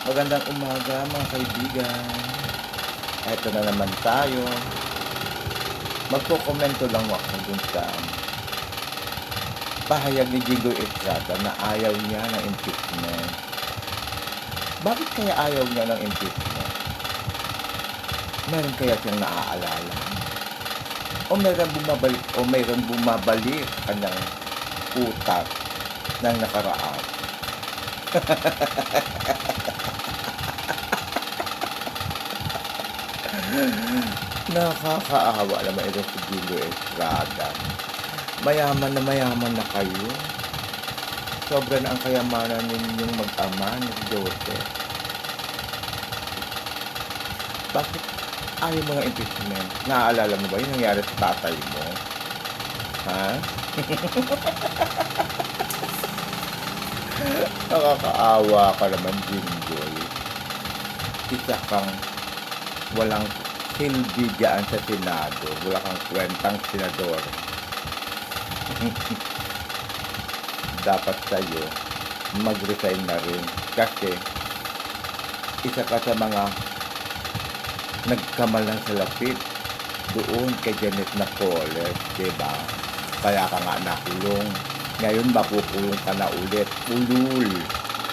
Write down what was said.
Magandang umaga mga kaibigan. Eto na naman tayo. Magkokomento lang ako dun sa pahayag ni Jingoy Estrada na ayaw niya ng impeachment. Bakit kaya ayaw niya ng impeachment? Meron kaya siyang naaalala? O mayroong bumabalik kanyang utak ng nakaraan? Nakakaawa naman ito si Jingoy Estrada. Mayaman na kayo. Sobra na ang kayamanan ninyong mag-ama ni Joseph. Bakit ayaw mo ng impeachment? Naaalala mo ba yung nangyari sa tatay mo? Ha? Nakakaawa ka naman, Jingoy. Isa kang walang silbi dyan sa Senado. Wala kang kwentang senador. Dapat sa'yo mag-resign na rin kasi isa ka sa mga nagkamalang sa lapit doon kay Janet Napoles, diba? Kaya ka nga nakulong. Ngayon mapukulong ka na ulit. Ulul.